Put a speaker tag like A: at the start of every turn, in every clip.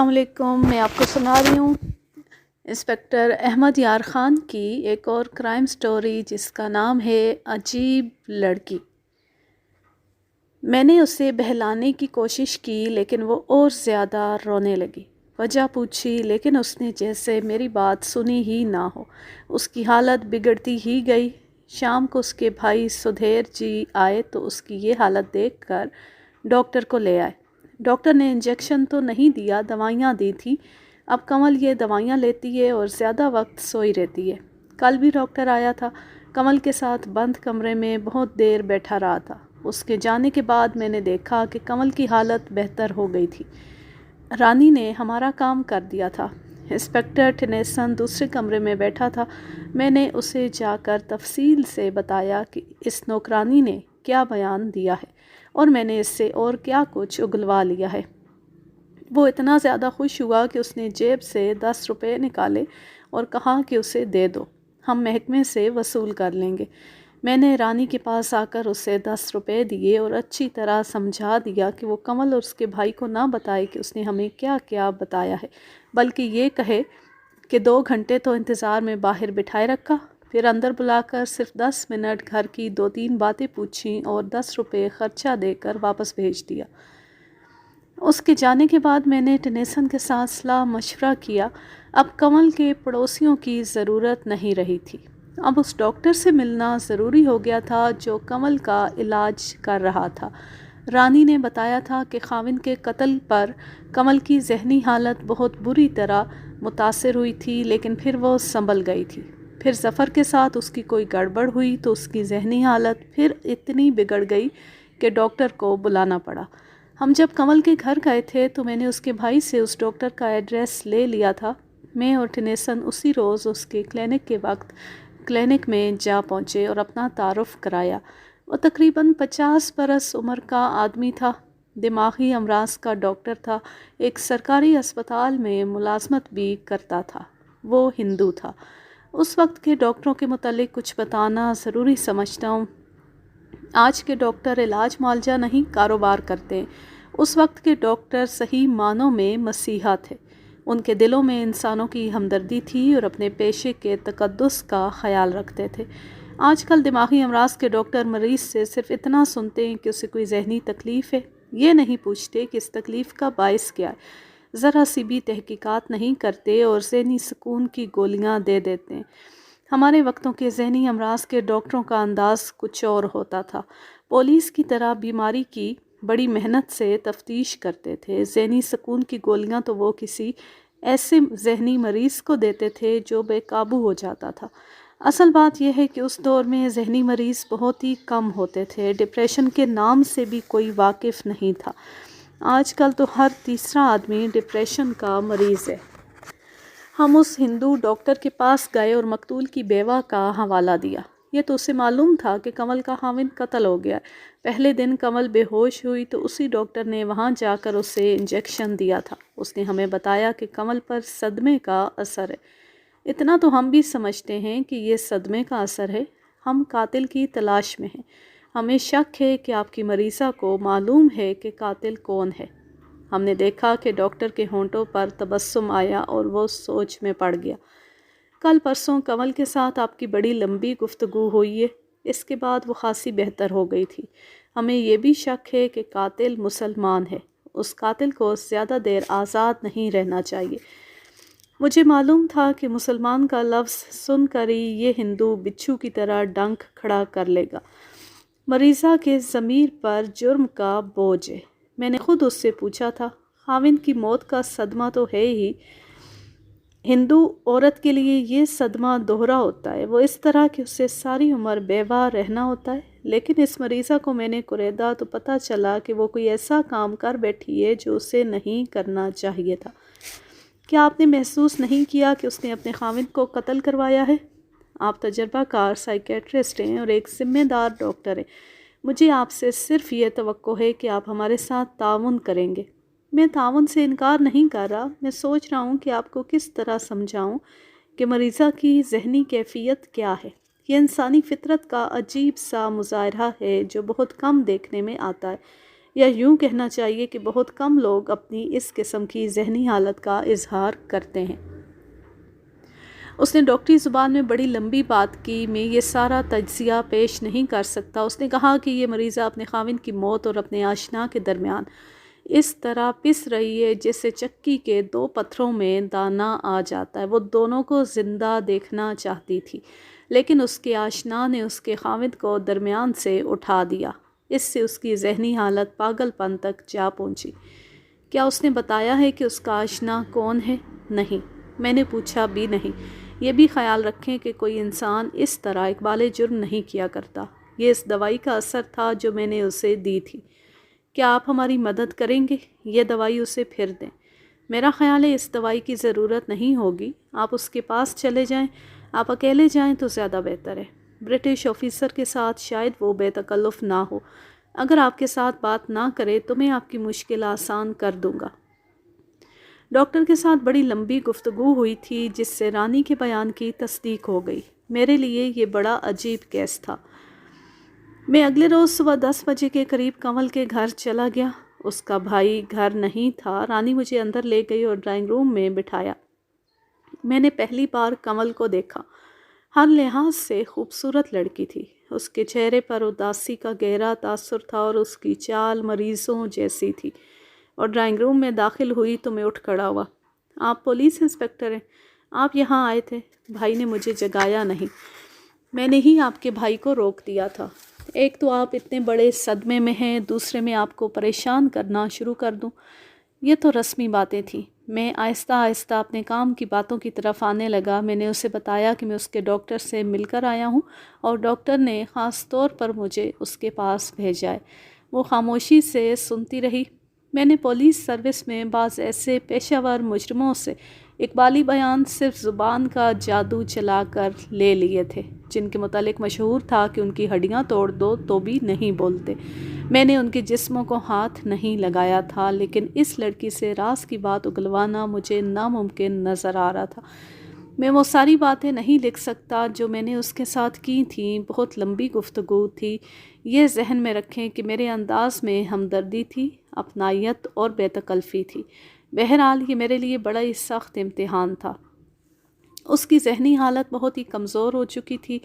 A: السلام علیکم۔ میں آپ کو سنا رہی ہوں انسپکٹر احمد یار خان کی ایک اور کرائم سٹوری جس کا نام ہے عجیب لڑکی۔ میں نے اسے بہلانے کی کوشش کی لیکن وہ اور زیادہ رونے لگی۔ وجہ پوچھی لیکن اس نے جیسے میری بات سنی ہی نہ ہو۔ اس کی حالت بگڑتی ہی گئی۔ شام کو اس کے بھائی سدھیر جی آئے تو اس کی یہ حالت دیکھ کر ڈاکٹر کو لے آئے۔ ڈاکٹر نے انجیکشن تو نہیں دیا، دوائیاں دی تھی۔ اب کمل یہ دوائیاں لیتی ہے اور زیادہ وقت سوئی رہتی ہے۔ کل بھی ڈاکٹر آیا تھا، کمل کے ساتھ بند کمرے میں بہت دیر بیٹھا رہا تھا۔ اس کے جانے کے بعد میں نے دیکھا کہ کمل کی حالت بہتر ہو گئی تھی۔ رانی نے ہمارا کام کر دیا تھا۔ انسپکٹر ٹنیسن دوسرے کمرے میں بیٹھا تھا۔ میں نے اسے جا کر تفصیل سے بتایا کہ اس نوکرانی نے کیا بیان دیا ہے اور میں نے اس سے اور کیا کچھ اگلوا لیا ہے۔ وہ اتنا زیادہ خوش ہوا کہ اس نے جیب سے 10 روپے نکالے اور کہا کہ اسے دے دو، ہم محکمے سے وصول کر لیں گے۔ میں نے رانی کے پاس آ کر اسے 10 روپے دیے اور اچھی طرح سمجھا دیا کہ وہ کمل اور اس کے بھائی کو نہ بتائے کہ اس نے ہمیں کیا کیا بتایا ہے، بلکہ یہ کہے کہ 2 گھنٹے تو انتظار میں باہر بٹھائے رکھا، پھر اندر بلا کر صرف 10 منٹ گھر کی 2-3 باتیں پوچھیں اور 10 روپے خرچہ دے کر واپس بھیج دیا۔ اس کے جانے کے بعد میں نے ٹنیسن کے ساتھ صلاح مشورہ کیا۔ اب کمل کے پڑوسیوں کی ضرورت نہیں رہی تھی۔ اب اس ڈاکٹر سے ملنا ضروری ہو گیا تھا جو کمل کا علاج کر رہا تھا۔ رانی نے بتایا تھا کہ خاوند کے قتل پر کمل کی ذہنی حالت بہت بری طرح متاثر ہوئی تھی، لیکن پھر وہ سنبھل گئی تھی۔ پھر ظفر کے ساتھ اس کی کوئی گڑبڑ ہوئی تو اس کی ذہنی حالت پھر اتنی بگڑ گئی کہ ڈاکٹر کو بلانا پڑا۔ ہم جب کمل کے گھر گئے تھے تو میں نے اس کے بھائی سے اس ڈاکٹر کا ایڈریس لے لیا تھا۔ میں اور ٹنیسن اسی روز اس کے کلینک کے وقت کلینک میں جا پہنچے اور اپنا تعارف کرایا۔ وہ تقریباً 50 برس عمر کا آدمی تھا، دماغی امراض کا ڈاکٹر تھا، ایک سرکاری اسپتال میں ملازمت بھی کرتا تھا۔ وہ ہندو تھا۔ اس وقت کے ڈاکٹروں کے متعلق کچھ بتانا ضروری سمجھتا ہوں۔ آج کے ڈاکٹر علاج معالجہ نہیں کاروبار کرتے۔ اس وقت کے ڈاکٹر صحیح معنوں میں مسیحا تھے۔ ان کے دلوں میں انسانوں کی ہمدردی تھی اور اپنے پیشے کے تقدس کا خیال رکھتے تھے۔ آج کل دماغی امراض کے ڈاکٹر مریض سے صرف اتنا سنتے ہیں کہ اسے کوئی ذہنی تکلیف ہے، یہ نہیں پوچھتے کہ اس تکلیف کا باعث کیا ہے، ذرا سی بھی تحقیقات نہیں کرتے اور ذہنی سکون کی گولیاں دے دیتے ہیں۔ ہمارے وقتوں کے ذہنی امراض کے ڈاکٹروں کا انداز کچھ اور ہوتا تھا۔ پولیس کی طرح بیماری کی بڑی محنت سے تفتیش کرتے تھے۔ ذہنی سکون کی گولیاں تو وہ کسی ایسے ذہنی مریض کو دیتے تھے جو بے قابو ہو جاتا تھا۔ اصل بات یہ ہے کہ اس دور میں ذہنی مریض بہت ہی کم ہوتے تھے۔ ڈپریشن کے نام سے بھی کوئی واقف نہیں تھا۔ آج کل تو ہر تیسرا آدمی ڈپریشن کا مریض ہے۔ ہم اس ہندو ڈاکٹر کے پاس گئے اور مقتول کی بیوہ کا حوالہ دیا۔ یہ تو اسے معلوم تھا کہ کمل کا خاوند قتل ہو گیا۔ پہلے دن کمل بے ہوش ہوئی تو اسی ڈاکٹر نے وہاں جا کر اسے انجیکشن دیا تھا۔ اس نے ہمیں بتایا کہ کمل پر صدمے کا اثر ہے۔ اتنا تو ہم بھی سمجھتے ہیں کہ یہ صدمے کا اثر ہے۔ ہم قاتل کی تلاش میں ہیں۔ ہمیں شک ہے کہ آپ کی مریضہ کو معلوم ہے کہ قاتل کون ہے۔ ہم نے دیکھا کہ ڈاکٹر کے ہونٹوں پر تبسم آیا اور وہ سوچ میں پڑ گیا۔ کل پرسوں کمل کے ساتھ آپ کی بڑی لمبی گفتگو ہوئی ہے۔ اس کے بعد وہ خاصی بہتر ہو گئی تھی۔ ہمیں یہ بھی شک ہے کہ قاتل مسلمان ہے۔ اس قاتل کو زیادہ دیر آزاد نہیں رہنا چاہیے۔ مجھے معلوم تھا کہ مسلمان کا لفظ سن کر ہی یہ ہندو بچھو کی طرح ڈنک کھڑا کر لے گا۔ مریضہ کے ضمیر پر جرم کا بوجھ ہے۔ میں نے خود اس سے پوچھا تھا، خاوند کی موت کا صدمہ تو ہے ہی، ہندو عورت کے لیے یہ صدمہ دوہرا ہوتا ہے، وہ اس طرح کہ اسے ساری عمر بیوہ رہنا ہوتا ہے۔ لیکن اس مریضہ کو میں نے کریدا تو پتہ چلا کہ وہ کوئی ایسا کام کر بیٹھی ہے جو اسے نہیں کرنا چاہیے تھا۔ کیا آپ نے محسوس نہیں کیا کہ اس نے اپنے خاوند کو قتل کروایا ہے؟ آپ تجربہ کار سائیکیٹرسٹ ہیں اور ایک ذمہ دار ڈاکٹر ہیں۔ مجھے آپ سے صرف یہ توقع ہے کہ آپ ہمارے ساتھ تعاون کریں گے۔ میں تعاون سے انکار نہیں کر رہا، میں سوچ رہا ہوں کہ آپ کو کس طرح سمجھاؤں کہ مریضہ کی ذہنی کیفیت کیا ہے۔ یہ انسانی فطرت کا عجیب سا مظاہرہ ہے جو بہت کم دیکھنے میں آتا ہے۔ یا یوں کہنا چاہیے کہ بہت کم لوگ اپنی اس قسم کی ذہنی حالت کا اظہار کرتے ہیں۔ اس نے ڈاکٹری زبان میں بڑی لمبی بات کی۔ میں یہ سارا تجزیہ پیش نہیں کر سکتا۔ اس نے کہا کہ یہ مریضہ اپنے خاوند کی موت اور اپنے آشنا کے درمیان اس طرح پس رہی ہے جیسے چکی کے دو پتھروں میں دانہ آ جاتا ہے۔ وہ دونوں کو زندہ دیکھنا چاہتی تھی، لیکن اس کے آشنا نے اس کے خاوند کو درمیان سے اٹھا دیا۔ اس سے اس کی ذہنی حالت پاگل پن تک جا پہنچی۔ کیا اس نے بتایا ہے کہ اس کا آشنا کون ہے؟ نہیں، میں نے پوچھا بھی نہیں۔ یہ بھی خیال رکھیں کہ کوئی انسان اس طرح اقبال جرم نہیں کیا کرتا۔ یہ اس دوائی کا اثر تھا جو میں نے اسے دی تھی۔ کیا آپ ہماری مدد کریں گے؟ یہ دوائی اسے پھر دیں۔ میرا خیال ہے اس دوائی کی ضرورت نہیں ہوگی۔ آپ اس کے پاس چلے جائیں۔ آپ اکیلے جائیں تو زیادہ بہتر ہے۔ برٹش آفیسر کے ساتھ شاید وہ بے تکلف نہ ہو۔ اگر آپ کے ساتھ بات نہ کرے تو میں آپ کی مشکل آسان کر دوں گا۔ ڈاکٹر کے ساتھ بڑی لمبی گفتگو ہوئی تھی جس سے رانی کے بیان کی تصدیق ہو گئی۔ میرے لیے یہ بڑا عجیب کیس تھا۔ میں اگلے روز صبح 10 بجے کے قریب کنول کے گھر چلا گیا۔ اس کا بھائی گھر نہیں تھا۔ رانی مجھے اندر لے گئی اور ڈرائنگ روم میں بٹھایا۔ میں نے پہلی بار کنول کو دیکھا۔ ہر لحاظ سے خوبصورت لڑکی تھی۔ اس کے چہرے پر اداسی کا گہرا تاثر تھا اور اس کی چال مریضوں جیسی تھی۔ اور ڈرائنگ روم میں داخل ہوئی تو میں اٹھ کھڑا ہوا۔ آپ پولیس انسپکٹر ہیں؟ آپ یہاں آئے تھے؟ بھائی نے مجھے جگایا نہیں۔ میں نے ہی آپ کے بھائی کو روک دیا تھا۔ ایک تو آپ اتنے بڑے صدمے میں ہیں، دوسرے میں آپ کو پریشان کرنا شروع کر دوں۔ یہ تو رسمی باتیں تھیں۔ میں آہستہ آہستہ اپنے کام کی باتوں کی طرف آنے لگا۔ میں نے اسے بتایا کہ میں اس کے ڈاکٹر سے مل کر آیا ہوں اور ڈاکٹر نے خاص طور پر مجھے اس کے پاس بھیجا ہے۔ وہ خاموشی سے سنتی رہی۔ میں نے پولیس سروس میں بعض ایسے پیشہ ور مجرموں سے اقبالی بیان صرف زبان کا جادو چلا کر لے لیے تھے، جن کے متعلق مشہور تھا کہ ان کی ہڈیاں توڑ دو تو بھی نہیں بولتے۔ میں نے ان کے جسموں کو ہاتھ نہیں لگایا تھا، لیکن اس لڑکی سے راز کی بات اگلوانا مجھے ناممکن نظر آ رہا تھا۔ میں وہ ساری باتیں نہیں لکھ سکتا جو میں نے اس کے ساتھ کی تھیں۔ بہت لمبی گفتگو تھی۔ یہ ذہن میں رکھیں کہ میرے انداز میں ہمدردی تھی، اپنائیت اور بے تکلفی تھی۔ بہرحال یہ میرے لیے بڑا ہی سخت امتحان تھا۔ اس کی ذہنی حالت بہت ہی کمزور ہو چکی تھی۔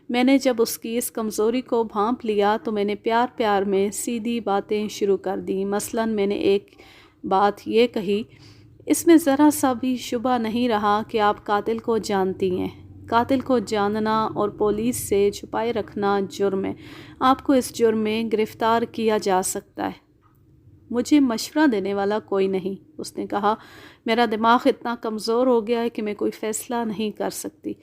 A: میں نے جب اس کی اس کمزوری کو بھانپ لیا تو میں نے پیار پیار میں سیدھی باتیں شروع کر دیں۔ مثلاً میں نے ایک بات یہ کہی، اس میں ذرا سا بھی شبہ نہیں رہا کہ آپ قاتل کو جانتی ہیں۔ قاتل کو جاننا اور پولیس سے چھپائے رکھنا جرم ہے۔ آپ کو اس جرم میں گرفتار کیا جا سکتا ہے۔ مجھے مشورہ دینے والا کوئی نہیں، اس نے کہا۔ میرا دماغ اتنا کمزور ہو گیا ہے کہ میں کوئی فیصلہ نہیں کر سکتی۔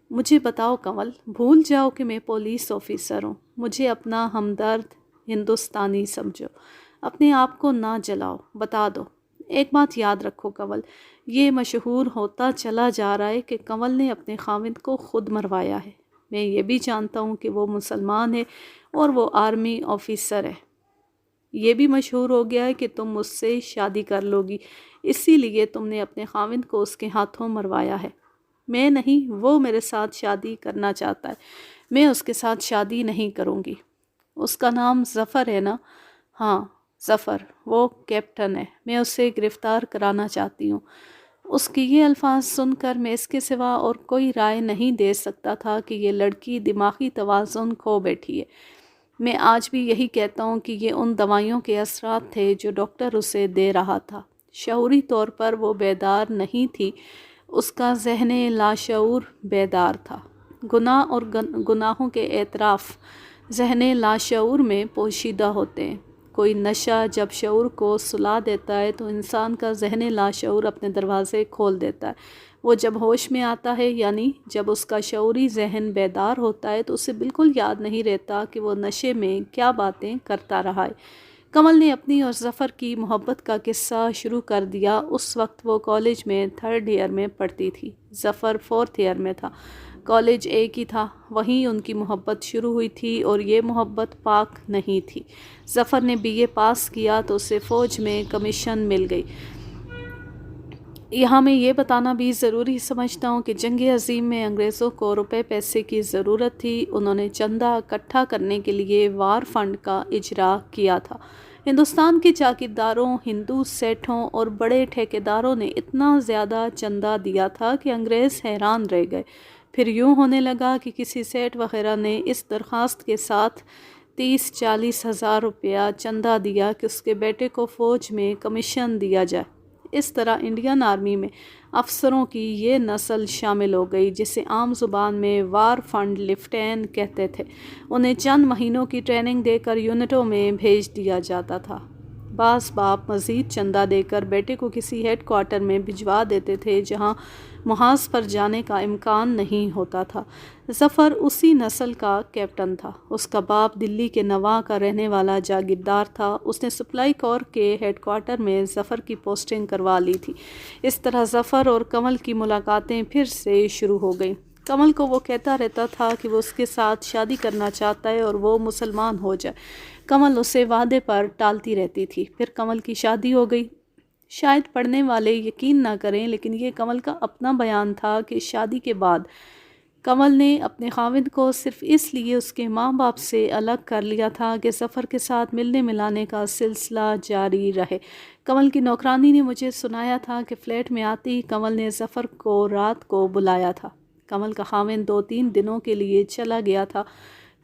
A: مجھے بتاؤ کنول، بھول جاؤ کہ میں پولیس آفیسر ہوں۔ مجھے اپنا ہمدرد ہندوستانی سمجھو۔ اپنے آپ کو نہ جلاؤ۔ بتا دو۔ ایک بات یاد رکھو کنول، یہ مشہور ہوتا چلا جا رہا ہے کہ کنول نے اپنے خاوند کو خود مروایا ہے۔ میں یہ بھی جانتا ہوں کہ وہ مسلمان ہے اور وہ آرمی آفیسر ہے۔ یہ بھی مشہور ہو گیا ہے کہ تم مجھ سے شادی کر لو گی، اسی لیے تم نے اپنے خاوند کو اس کے ہاتھوں مروایا ہے۔ میں نہیں، وہ میرے ساتھ شادی کرنا چاہتا ہے۔ میں اس کے ساتھ شادی نہیں کروں گی۔ اس کا نام ظفر ہے نا؟ ہاں، ظفر، وہ کیپٹن ہے۔ میں اسے گرفتار کرانا چاہتی ہوں۔ اس کے یہ الفاظ سن کر میں اس کے سوا اور کوئی رائے نہیں دے سکتا تھا کہ یہ لڑکی دماغی توازن کھو بیٹھی ہے۔ میں آج بھی یہی کہتا ہوں کہ یہ ان دوائیوں کے اثرات تھے جو ڈاکٹر اسے دے رہا تھا۔ شعوری طور پر وہ بیدار نہیں تھی، اس کا ذہن لاشعور بیدار تھا۔ گناہ اور گناہوں کے اعتراف ذہن لاشعور میں پوشیدہ ہوتے ہیں۔ کوئی نشہ جب شعور کو سلا دیتا ہے تو انسان کا ذہن لاشعور اپنے دروازے کھول دیتا ہے۔ وہ جب ہوش میں آتا ہے، یعنی جب اس کا شعوری ذہن بیدار ہوتا ہے، تو اسے بالکل یاد نہیں رہتا کہ وہ نشے میں کیا باتیں کرتا رہا ہے۔ کنول نے اپنی اور ظفر کی محبت کا قصہ شروع کر دیا۔ اس وقت وہ کالج میں 3rd ایئر میں پڑھتی تھی، ظفر 4th ایئر میں تھا۔ کالج ایک ہی تھا، وہیں ان کی محبت شروع ہوئی تھی اور یہ محبت پاک نہیں تھی۔ ظفر نے BA پاس کیا تو اسے فوج میں کمیشن مل گئی۔ یہاں میں یہ بتانا بھی ضروری سمجھتا ہوں کہ جنگ عظیم میں انگریزوں کو روپے پیسے کی ضرورت تھی۔ انہوں نے چندہ اکٹھا کرنے کے لیے وار فنڈ کا اجرا کیا تھا۔ ہندوستان کے جاگیرداروں، ہندو سیٹھوں اور بڑے ٹھیکیداروں نے اتنا زیادہ چندہ دیا تھا کہ انگریز حیران رہ گئے۔ پھر یوں ہونے لگا کہ کسی سیٹ وغیرہ نے اس درخواست کے ساتھ 30-40 ہزار روپیہ چندہ دیا کہ اس کے بیٹے کو فوج میں کمیشن دیا جائے۔ اس طرح انڈین آرمی میں افسروں کی یہ نسل شامل ہو گئی جسے عام زبان میں وار فنڈ لیفٹین کہتے تھے۔ انہیں چند مہینوں کی ٹریننگ دے کر یونٹوں میں بھیج دیا جاتا تھا۔ بعض باپ مزید چندہ دے کر بیٹے کو کسی ہیڈ کوارٹر میں بھجوا دیتے تھے جہاں محاذ پر جانے کا امکان نہیں ہوتا تھا۔ ظفر اسی نسل کا کیپٹن تھا۔ اس کا باپ دلی کے نواں کا رہنے والا جاگیردار تھا۔ اس نے سپلائی کور کے ہیڈ کوارٹر میں ظفر کی پوسٹنگ کروا لی تھی۔ اس طرح ظفر اور کمل کی ملاقاتیں پھر سے شروع ہو گئیں۔ کمل کو وہ کہتا رہتا تھا کہ وہ اس کے ساتھ شادی کرنا چاہتا ہے اور وہ مسلمان ہو جائے۔ کمل اسے وعدے پر ٹالتی رہتی تھی۔ پھر کمل کی شادی ہو گئی۔ شاید پڑھنے والے یقین نہ کریں لیکن یہ کمل کا اپنا بیان تھا کہ شادی کے بعد کمل نے اپنے خاوند کو صرف اس لیے اس کے ماں باپ سے الگ کر لیا تھا کہ ظفر کے ساتھ ملنے ملانے کا سلسلہ جاری رہے۔ کمل کی نوکرانی نے مجھے سنایا تھا کہ فلیٹ میں آتے ہی کمل نے ظفر کو رات کو بلایا تھا۔ کمل کا خاوند 2-3 دنوں کے لیے چلا گیا تھا۔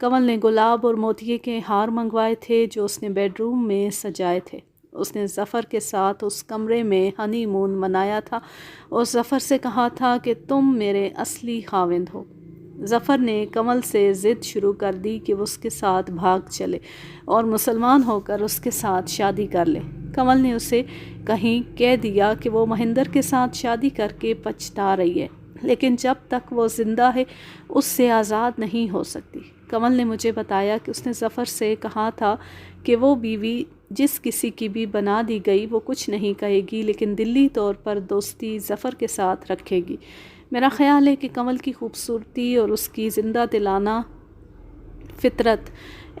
A: کمل نے گلاب اور موتیے کے ہار منگوائے تھے جو اس نے بیڈ روم میں سجائے تھے۔ اس نے ظفر کے ساتھ اس کمرے میں ہنی مون منایا تھا اور ظفر سے کہا تھا کہ تم میرے اصلی خاوند ہو۔ ظفر نے کمل سے ضد شروع کر دی کہ وہ اس کے ساتھ بھاگ چلے اور مسلمان ہو کر اس کے ساتھ شادی کر لے۔ کمل نے اسے کہیں کہہ دیا کہ وہ مہندر کے ساتھ شادی کر کے پچھتا رہی ہے لیکن جب تک وہ زندہ ہے اس سے آزاد نہیں ہو سکتی۔ کمل نے مجھے بتایا کہ اس نے ظفر سے کہا تھا کہ وہ بیوی جس کسی کی بھی بنا دی گئی وہ کچھ نہیں کہے گی لیکن دلی طور پر دوستی ظفر کے ساتھ رکھے گی۔ میرا خیال ہے کہ کمل کی خوبصورتی اور اس کی زندہ دلانہ فطرت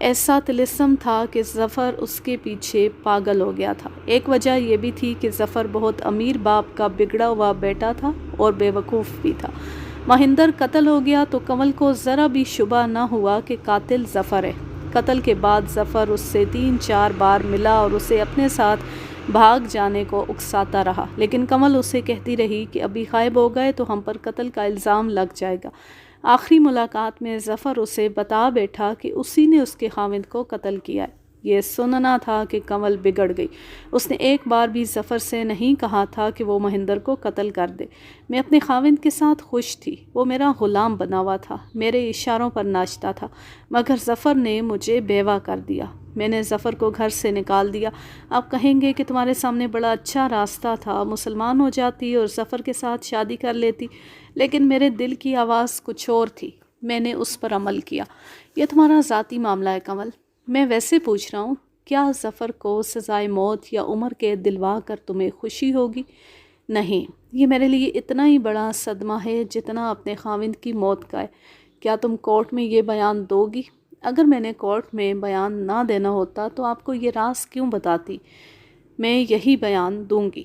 A: ایسا طلسم تھا کہ ظفر اس کے پیچھے پاگل ہو گیا تھا۔ ایک وجہ یہ بھی تھی کہ ظفر بہت امیر باپ کا بگڑا ہوا بیٹا تھا اور بے وقوف بھی تھا۔ مہندر قتل ہو گیا تو کمل کو ذرا بھی شبہ نہ ہوا کہ قاتل ظفر ہے۔ قتل کے بعد ظفر اس سے 3-4 بار ملا اور اسے اپنے ساتھ بھاگ جانے کو اکساتا رہا لیکن کمل اسے کہتی رہی کہ ابھی غائب ہو گئے تو ہم پر قتل کا الزام لگ جائے گا۔ آخری ملاقات میں ظفر اسے بتا بیٹھا کہ اسی نے اس کے خاوند کو قتل کیا ہے۔ یہ سننا تھا کہ کمل بگڑ گئی۔ اس نے ایک بار بھی ظفر سے نہیں کہا تھا کہ وہ مہندر کو قتل کر دے۔ میں اپنے خاوند کے ساتھ خوش تھی۔ وہ میرا غلام بنا ہوا تھا، میرے اشاروں پر ناچتا تھا، مگر ظفر نے مجھے بیوہ کر دیا۔ میں نے ظفر کو گھر سے نکال دیا۔ آپ کہیں گے کہ تمہارے سامنے بڑا اچھا راستہ تھا، مسلمان ہو جاتی اور ظفر کے ساتھ شادی کر لیتی، لیکن میرے دل کی آواز کچھ اور تھی۔ میں نے اس پر عمل کیا۔ یہ تمہارا ذاتی معاملہ ہے کمل۔ میں ویسے پوچھ رہا ہوں، کیا ظفر کو سزائے موت یا عمر قید دلوا کر تمہیں خوشی ہوگی؟ نہیں، یہ میرے لیے اتنا ہی بڑا صدمہ ہے جتنا اپنے خاوند کی موت کا ہے۔ کیا تم کورٹ میں یہ بیان دو گی؟ اگر میں نے کورٹ میں بیان نہ دینا ہوتا تو آپ کو یہ راز کیوں بتاتی؟ میں یہی بیان دوں گی۔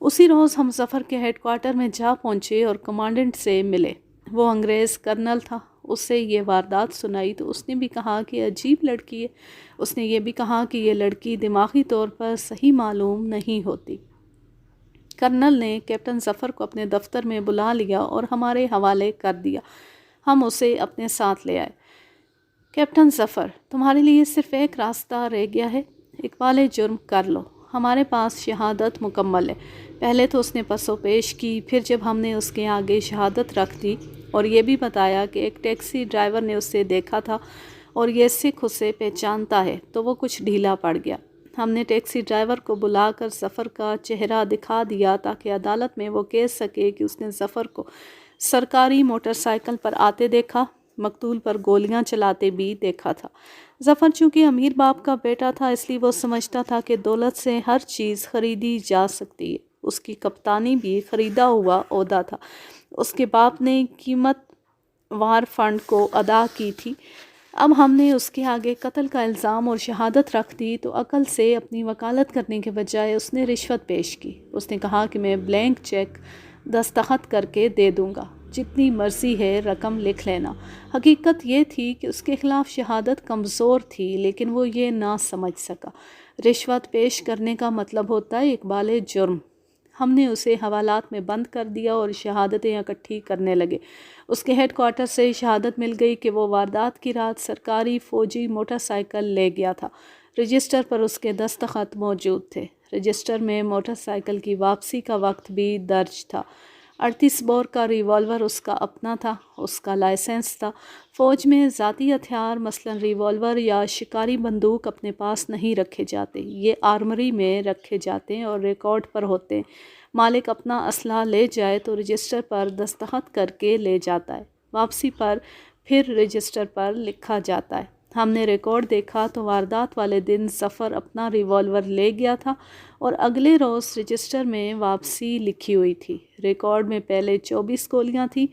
A: اسی روز ہم ظفر کے ہیڈ کوارٹر میں جا پہنچے اور کمانڈنٹ سے ملے۔ وہ انگریز کرنل تھا۔ اس سے یہ واردات سنائی تو اس نے بھی کہا کہ عجیب لڑکی ہے۔ اس نے یہ بھی کہا کہ یہ لڑکی دماغی طور پر صحیح معلوم نہیں ہوتی۔ کرنل نے کیپٹن ظفر کو اپنے دفتر میں بلا لیا اور ہمارے حوالے کر دیا۔ ہم اسے اپنے ساتھ لے آئے۔ کیپٹن ظفر، تمہارے لیے صرف ایک راستہ رہ گیا ہے، اقبال جرم کر لو۔ ہمارے پاس شہادت مکمل ہے۔ پہلے تو اس نے پس و پیش کی، پھر جب ہم نے اس کے آگے شہادت رکھ دی اور یہ بھی بتایا کہ ایک ٹیکسی ڈرائیور نے اسے دیکھا تھا اور یہ سکھ اسے پہچانتا ہے تو وہ کچھ ڈھیلا پڑ گیا۔ ہم نے ٹیکسی ڈرائیور کو بلا کر ظفر کا چہرہ دکھا دیا تاکہ عدالت میں وہ کہہ سکے کہ اس نے ظفر کو سرکاری موٹر سائیکل پر آتے دیکھا، مقتول پر گولیاں چلاتے بھی دیکھا تھا۔ ظفر چونکہ امیر باپ کا بیٹا تھا اس لیے وہ سمجھتا تھا کہ دولت سے ہر چیز خریدی جا سکتی ہے۔ اس کی کپتانی بھی خریدا ہوا عہدہ تھا۔ اس کے باپ نے قیمت وار فنڈ کو ادا کی تھی۔ اب ہم نے اس کے آگے قتل کا الزام اور شہادت رکھ دی تو عقل سے اپنی وکالت کرنے کے بجائے اس نے رشوت پیش کی۔ اس نے کہا کہ میں بلینک چیک دستخط کر کے دے دوں گا جتنی مرضی ہے رقم لکھ لینا۔ حقیقت یہ تھی کہ اس کے خلاف شہادت کمزور تھی، لیکن وہ یہ نہ سمجھ سکا۔ رشوت پیش کرنے کا مطلب ہوتا ہے اقبال جرم۔ ہم نے اسے حوالات میں بند کر دیا اور شہادتیں اکٹھی کرنے لگے۔ اس کے ہیڈ کوارٹر سے شہادت مل گئی کہ وہ واردات کی رات سرکاری فوجی موٹر سائیکل لے گیا تھا۔ رجسٹر پر اس کے دستخط موجود تھے۔ رجسٹر میں موٹر سائیکل کی واپسی کا وقت بھی درج تھا۔ 38 بور کا ریوالور اس کا اپنا تھا، اس کا لائسنس تھا۔ فوج میں ذاتی ہتھیار مثلاً ریوالور یا شکاری بندوق اپنے پاس نہیں رکھے جاتے، یہ آرمری میں رکھے جاتے ہیں اور ریکارڈ پر ہوتے ہیں۔ مالک اپنا اسلحہ لے جائے تو رجسٹر پر دستخط کر کے لے جاتا ہے، واپسی پر پھر رجسٹر پر لکھا جاتا ہے۔ ہم نے ریکارڈ دیکھا تو واردات والے دن ظفر اپنا ریوالور لے گیا تھا اور اگلے روز رجسٹر میں واپسی لکھی ہوئی تھی۔ ریکارڈ میں پہلے 24 گولیاں تھیں،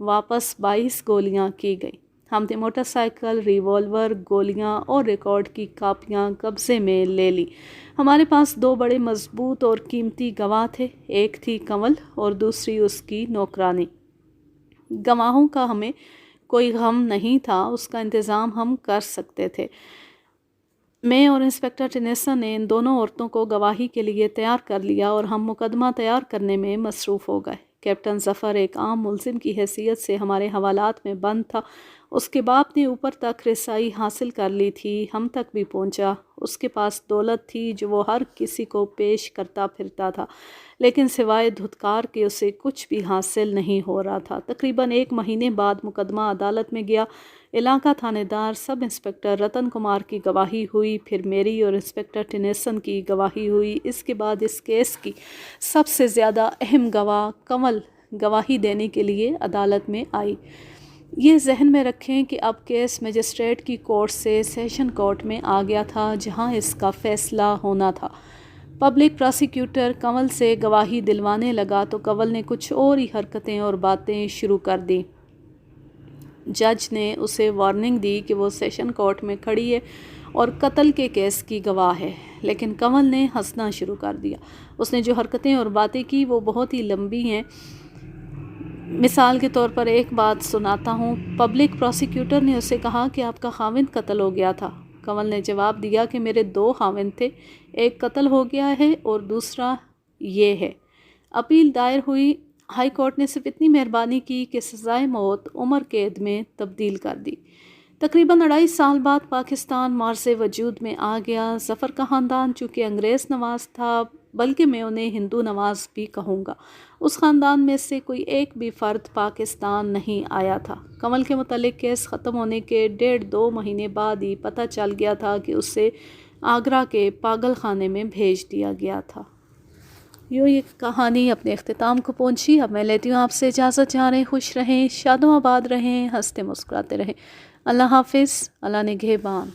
A: واپس 22 گولیاں کی گئیں۔ ہم نے موٹر سائیکل، ریوالور، گولیاں اور ریکارڈ کی کاپیاں قبضے میں لے لی۔ ہمارے پاس 2 بڑے مضبوط اور قیمتی گواہ تھے، ایک تھی کنول اور دوسری اس کی نوکرانی۔ گواہوں کا ہمیں کوئی غم نہیں تھا، اس کا انتظام ہم کر سکتے تھے۔ میں اور انسپکٹر ٹینیسن نے ان دونوں عورتوں کو گواہی کے لیے تیار کر لیا اور ہم مقدمہ تیار کرنے میں مصروف ہو گئے۔ کیپٹن ظفر ایک عام ملزم کی حیثیت سے ہمارے حوالات میں بند تھا۔ اس کے باپ نے اوپر تک رسائی حاصل کر لی تھی، ہم تک بھی پہنچا۔ اس کے پاس دولت تھی جو وہ ہر کسی کو پیش کرتا پھرتا تھا، لیکن سوائے دھتکار کے اسے کچھ بھی حاصل نہیں ہو رہا تھا۔ تقریباً 1 مہینے بعد مقدمہ عدالت میں گیا۔ علاقہ تھانہ دار سب انسپکٹر رتن کمار کی گواہی ہوئی، پھر میری اور انسپکٹر ٹینیسن کی گواہی ہوئی۔ اس کے بعد اس کیس کی سب سے زیادہ اہم گواہ کنول گواہی دینے کے لیے عدالت میں آئی۔ یہ ذہن میں رکھیں کہ اب کیس مجسٹریٹ کی کورٹ سے سیشن کورٹ میں آ گیا تھا، جہاں اس کا فیصلہ ہونا تھا۔ پبلک پراسیکیوٹر کنول سے گواہی دلوانے لگا تو کنول نے کچھ اور ہی حرکتیں اور باتیں شروع کر دیں۔ جج نے اسے وارننگ دی کہ وہ سیشن کورٹ میں کھڑی ہے اور قتل کے کیس کی گواہ ہے، لیکن کنول نے ہنسنا شروع کر دیا۔ اس نے جو حرکتیں اور باتیں کی وہ بہت ہی لمبی ہیں۔ مثال کے طور پر ایک بات سناتا ہوں۔ پبلک پراسیکیوٹر نے اسے کہا کہ آپ کا خاوند قتل ہو گیا تھا۔ کنول نے جواب دیا کہ میرے 2 خاوند تھے، ایک قتل ہو گیا ہے اور دوسرا یہ ہے۔ اپیل دائر ہوئی۔ ہائی کورٹ نے صرف اتنی مہربانی کی کہ سزائے موت عمر قید میں تبدیل کر دی۔ تقریباً 2.5 سال بعد پاکستان معرض وجود میں آ گیا۔ ظفر کا خاندان چونکہ انگریز نواز تھا، بلکہ میں انہیں ہندو نواز بھی کہوں گا، اس خاندان میں سے کوئی ایک بھی فرد پاکستان نہیں آیا تھا۔ کنول کے متعلق کیس ختم ہونے کے 1.5-2 مہینے بعد ہی پتہ چل گیا تھا کہ اسے آگرہ کے پاگل خانے میں بھیج دیا گیا تھا۔ یوں یہ کہانی اپنے اختتام کو پہنچی۔ اب میں لیتی ہوں آپ سے اجازت۔ جا رہیں، خوش رہیں، شاد و آباد رہیں، ہنستے مسکراتے رہیں۔ اللہ حافظ، اللہ نگہبان۔